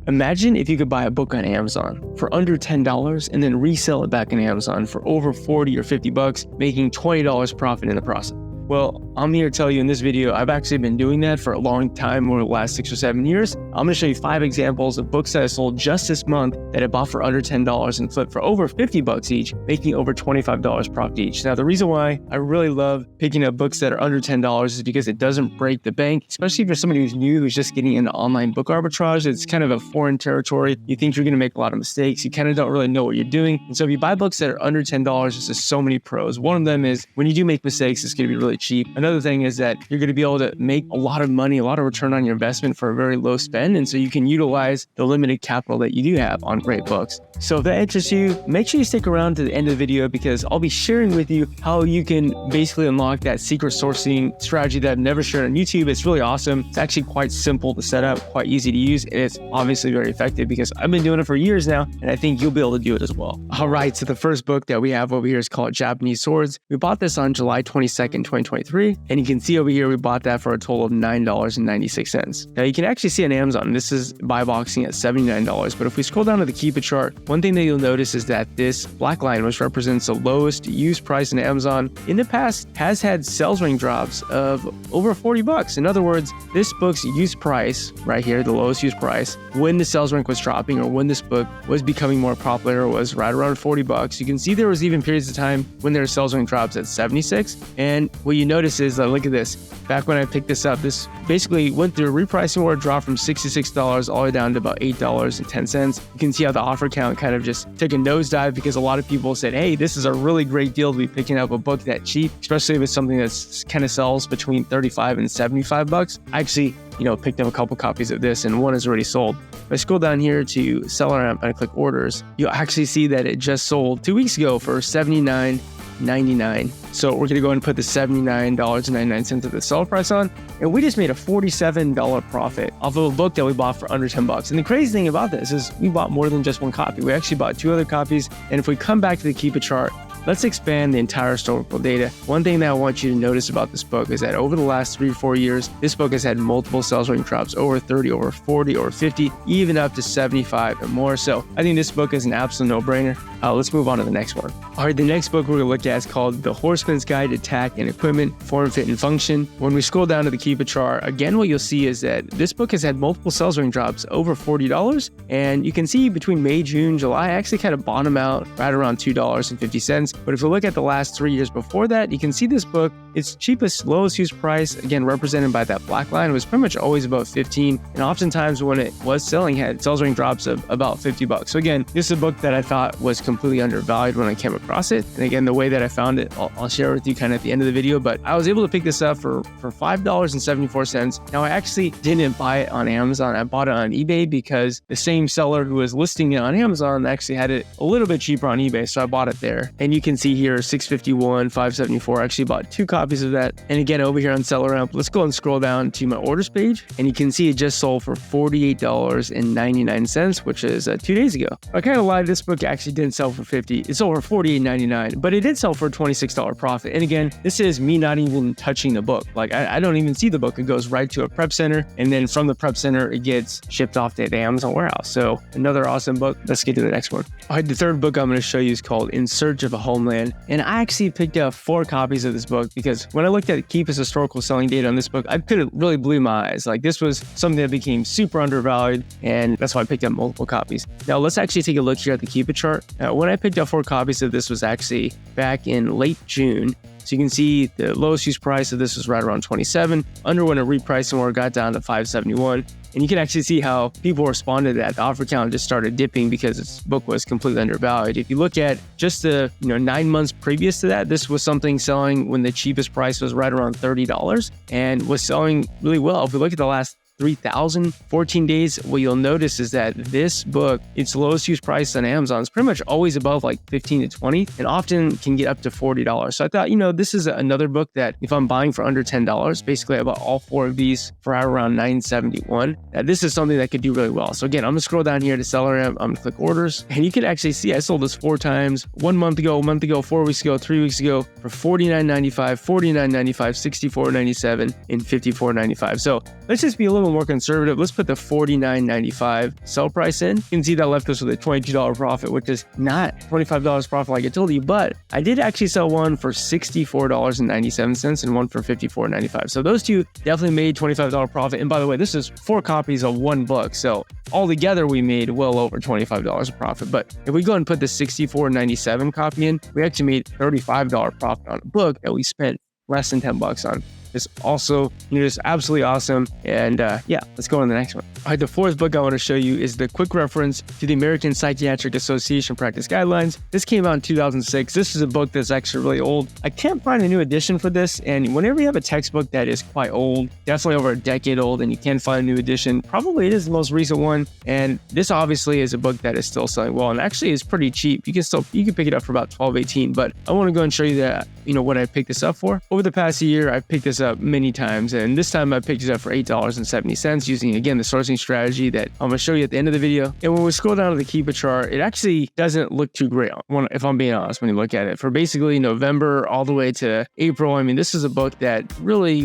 Imagine if you could buy a book on Amazon for under $10 and then resell it back on Amazon for over 40 or 50 bucks, making $20 profit in the process. Well, I'm here to tell you in this video, I've actually been doing that for a long time, over the last 6 or 7 years. I'm going to show you 5 examples of books that I sold just this month that I bought for under $10 and flipped for over 50 bucks each, making over $25 profit each. Now, the reason why I really love picking up books that are under $10 is because it doesn't break the bank, especially if you're somebody who's new, who's just getting into online book arbitrage. It's kind of a foreign territory. You think you're going to make a lot of mistakes. You kind of don't really know what you're doing. And so if you buy books that are under $10, there's just so many pros. One of them is when you do make mistakes, it's going to be really cheap. Another thing is that you're going to be able to make a lot of money, a lot of return on your investment for a very low spend. And so you can utilize the limited capital that you do have on great books. So if that interests you, make sure you stick around to the end of the video because I'll be sharing with you how you can basically unlock that secret sourcing strategy that I've never shared on YouTube. It's really awesome. It's actually quite simple to set up, quite easy to use, and it's obviously very effective because I've been doing it for years now, and I think you'll be able to do it as well. All right, so the first book that we have over here is called Japanese Swords. We bought this on July 22nd, 2023, and you can see over here we bought that for a total of $9.96. Now you can actually see on Amazon, this is buy boxing at $79, but if we scroll down to the Keep It chart, one thing that you'll notice is that this black line, which represents the lowest used price in Amazon, in the past has had sales ring drops of over 40 bucks. In other words, this book's used price right here, the lowest used price, when the sales rank was dropping or when this book was becoming more popular, was right around 40 bucks. You can see there was even periods of time when their sales rank drops at 76. And what you notice is, look at this. Back when I picked this up, this basically went through a repricing war, dropped from $66 all the way down to about $8.10. You can see how the offer count kind of just took a nosedive because a lot of people said, hey, this is a really great deal to be picking up a book that cheap, especially if it's something that's kind of sells between 35 and 75 bucks. I actually, picked up a couple copies of this and one is already sold. If I scroll down here to Seller Amp and I click orders, you'll actually see that it just sold 2 weeks ago for $79.99. So we're going to go ahead and put the $79.99 of the seller price on. And we just made a $47 profit off of a book that we bought for under 10 bucks. And the crazy thing about this is we bought more than just one copy. We actually bought 2 other copies. And if we come back to the Keep It chart, let's expand the entire historical data. One thing that I want you to notice about this book is that over the last 3 or 4 years, this book has had multiple sales rank drops, over 30, over 40, over 50, even up to 75 and more. So I think this book is an absolute no-brainer. Let's move on to the next one. All right, the next book we're going to look at is called The Horseman's Guide to Tack and Equipment, Form, Fit, and Function. When we scroll down to the Keep It chart, again, what you'll see is that this book has had multiple sales rank drops over $40. And you can see between May, June, July, actually kind of bottom out right around $2.50. But if you look at the last 3 years before that, you can see this book, its cheapest, lowest used price, again, represented by that black line, was pretty much always about 15. And oftentimes when it was selling, had sales rank drops of about 50 bucks. So again, this is a book that I thought was completely undervalued when I came across it. And again, the way that I found it, I'll share with you kind of at the end of the video, but I was able to pick this up for $5.74. Now I actually didn't buy it on Amazon. I bought it on eBay because the same seller who was listing it on Amazon actually had it a little bit cheaper on eBay. So I bought it there. And you can see here, $651, $574. I actually bought 2 copies of that. And again, over here on Seller Amp, let's go and scroll down to my orders page. And you can see it just sold for $48.99, which is 2 days ago. I kind of lied. This book actually didn't sell for $50. It's over $48.99, but it did sell for a $26 profit. And again, this is me not even touching the book. Like I don't even see the book. It goes right to a prep center. And then from the prep center, it gets shipped off to the Amazon warehouse. So another awesome book. Let's get to the next one. All right, the third book I'm going to show you is called In Search of a Homeland. And I actually picked up 4 copies of this book because when I looked at Keep's historical selling data on this book, I could have really blew my eyes. Like this was something that became super undervalued, and that's why I picked up multiple copies. Now let's actually take a look here at the Keep It chart. When I picked up 4 copies of this was actually back in late June. So you can see the lowest use price of this was right around 27. Underwent a repricing war, got down to 571. And you can actually see how people responded to that. The offer count just started dipping because this book was completely undervalued. If you look at just the 9 months previous to that, this was something selling when the cheapest price was right around $30 and was selling really well. If we look at the last 3,014 days, what you'll notice is that this book, its lowest use price on Amazon is pretty much always above like 15 to 20 and often can get up to $40. So I thought, this is another book that if I'm buying for under $10, basically I bought all 4 of these for right around $9.71. This is something that could do really well. So again, I'm gonna scroll down here to Seller Amp, I'm gonna click orders, and you can actually see I sold this 4 times, 1 month ago, 4 weeks ago, 3 weeks ago for $49.95, $49.95, $64.97, and $54.95. So let's just be a little more conservative. Let's put the $49.95 sell price in. You can see that left us with a $22 profit, which is not $25 profit like I told you, but I did actually sell one for $64.97 and one for $54.95. So those two definitely made $25 profit. And by the way, this is 4 copies of one book. So altogether, we made well over $25 of profit. But if we go and put the $64.97 copy in, we actually made $35 profit on a book that we spent less than $10 on. It's also, just absolutely awesome. And yeah, let's go on to the next one. All right, the 4th book I want to show you is the quick reference to the American Psychiatric Association Practice Guidelines. This came out in 2006. This is a book that's actually really old. I can't find a new edition for this. And whenever you have a textbook that is quite old, definitely over a decade old, and you can't find a new edition, probably it is the most recent one. And this obviously is a book that is still selling well, and actually is pretty cheap. You can pick it up for about $12.18. But I want to go and show you that, what I picked this up for. Over the past year, I've picked this up many times, and this time I picked it up for $8.70 using, again, the sourcing strategy that I'm going to show you at the end of the video. And when we scroll down to the Keep a chart, it actually doesn't look too great, if I'm being honest, when you look at it. For basically November all the way to April, I mean, this is a book that really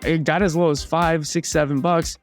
it got as low as $5, $6, $7.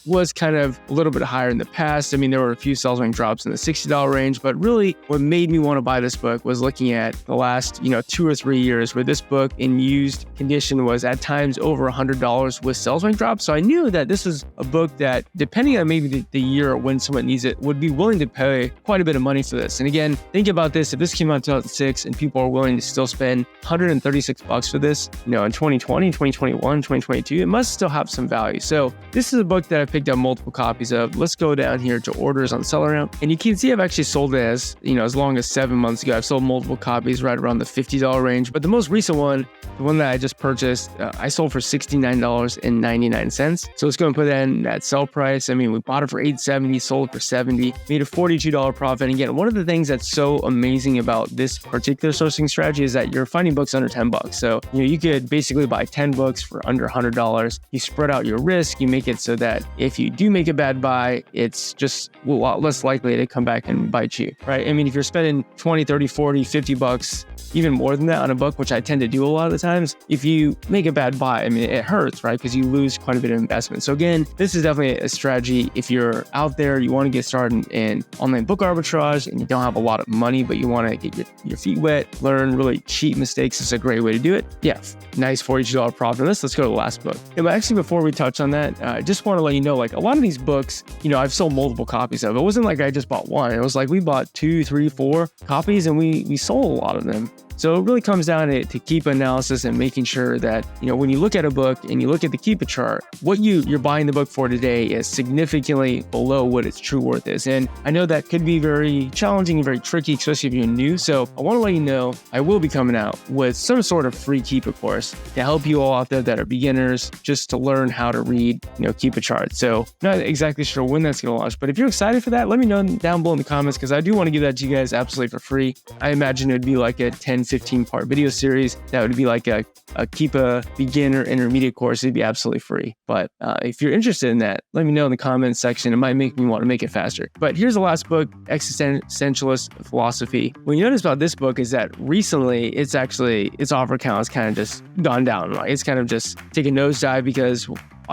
Was kind of a little bit higher in the past. There were a few sales rank drops in the $60 range, but really what made me want to buy this book was looking at the last, 2 or 3 years where this book in used condition was at times over $100 with sales rank drops. So I knew that this is a book that, depending on maybe the year or when someone needs it, would be willing to pay quite a bit of money for this. And again, think about this. If this came out in 2006 and people are willing to still spend $136 for this, in 2020, 2021, 2022, it must still have some value. So this is a book that I picked up multiple copies of. Let's go down here to orders on SellerAmp, and you can see I've actually sold it as long as 7 months ago. I've sold multiple copies right around the $50 range, but the most recent one, the one that I just purchased, I sold for $69.99. So let's go and put that in that sell price. We bought it for $8.70, sold it for $70, made a $42 profit. And again, one of the things that's so amazing about this particular sourcing strategy is that you're finding books under $10. So you could basically buy 10 books for under $100. You spread out your risk. You make it so that if you do make a bad buy, it's just a lot less likely to come back and bite you, right? If you're spending 20, 30, 40, 50 bucks, even more than that on a book, which I tend to do a lot of the times, if you make a bad buy, it hurts, right? Because you lose quite a bit of investment. So again, this is definitely a strategy. If you're out there, you want to get started in online book arbitrage and you don't have a lot of money, but you want to get your feet wet, learn really cheap mistakes, is a great way to do it. Yeah, nice $42 profit on this. Let's go to the last book. But actually, before we touch on that, I just want to let you know, a lot of these books, I've sold multiple copies of. It wasn't like I just bought one. It was like we bought 2, 3, 4 copies and we sold a lot of them. So it really comes down to keep analysis and making sure that, when you look at a book and you look at the Keep a chart, what you're buying the book for today is significantly below what its true worth is. And I know that could be very challenging and very tricky, especially if you're new. So I want to let you know, I will be coming out with some sort of free Keep a course to help you all out there that are beginners, just to learn how to read, Keep a chart. So not exactly sure when that's going to launch, but if you're excited for that, let me know down below in the comments, because I do want to give that to you guys absolutely for free. I imagine it'd be like a 10-15-part video series. That would be like a Keep a beginner intermediate course. It'd be absolutely free. But if you're interested in that, let me know in the comments section. It might make me want to make it faster. But here's the last book, Existentialist Philosophy. What you notice about this book is that recently its offer count has kind of just gone down. It's kind of just taken a nosedive because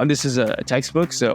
this is a textbook, so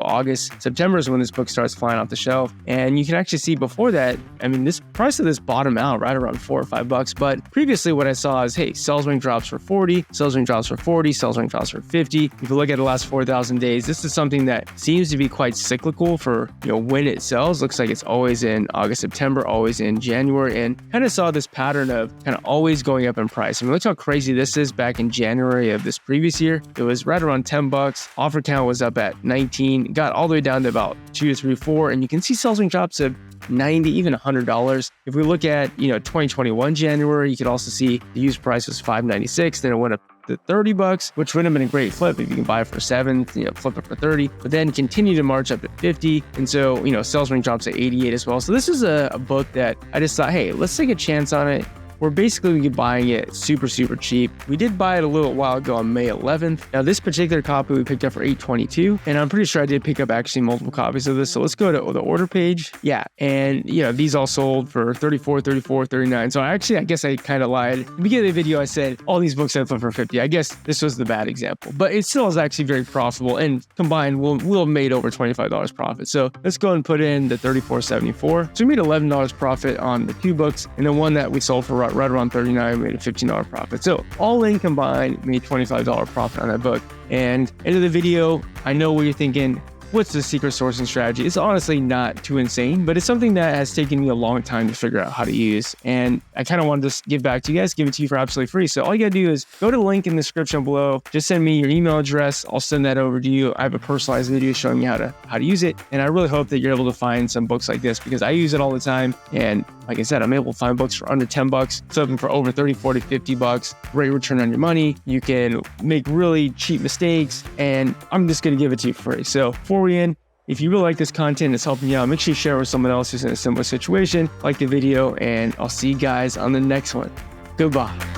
September is when this book starts flying off the shelf. And you can actually see before that, this price of this bottomed out right around $4 or $5. But previously what I saw is, hey, sales rank drops for 40, sales rank drops for 40, sales rank drops for 50. If you look at the last 4,000 days, this is something that seems to be quite cyclical for, when it sells. Looks like it's always in August, September, always in January, and kind of saw this pattern of kind of always going up in price. Look how crazy this is. Back in January of this previous year, it was right around $10. Offer count was up at 19, got all the way down to about 2, 3, 4, and you can see sales rank drops of $90, even $100. If we look at 2021 January, you can also see the used price was $596, then it went up to $30, which would have been a great flip if you can buy it for $7, flip it for $30, but then continue to march up to $50, and so sales rank drops to $88 as well. So this is a book that I just thought, hey, let's take a chance on it. where basically we could buying it super cheap. We did buy it a little while ago on May 11th. Now this particular copy we picked up for $8.22, and I'm pretty sure I did pick up actually multiple copies of this. So let's go to the order page. Yeah, and these all sold for $34, $34, $39. So I guess I kind of lied. At the beginning of the video I said all these books I flip for $50. I guess this was the bad example, but it still is actually very profitable, and combined we'll have made over $25 profit. So let's go and put in the $34.74. So we made $11 profit on the 2 books, and then one that we sold for right around $39, we made a $15 profit. So all in combined, made $25 profit on that book. And end of the video, I know what you're thinking. What's the secret sourcing strategy? It's honestly not too insane, but it's something that has taken me a long time to figure out how to use. And I kind of wanted to give back to you guys, give it to you for absolutely free. So all you gotta do is go to the link in the description below, just send me your email address. I'll send that over to you. I have a personalized video showing you how to use it. And I really hope that you're able to find some books like this, because I use it all the time. And like I said, I'm able to find books for under $10, something for over 30, 40, $50. Great return on your money. You can make really cheap mistakes, and I'm just gonna give it to you for free. So before we end, if you really like this content, it's helping you out, make sure you share it with someone else who's in a similar situation. Like the video, and I'll see you guys on the next one. Goodbye.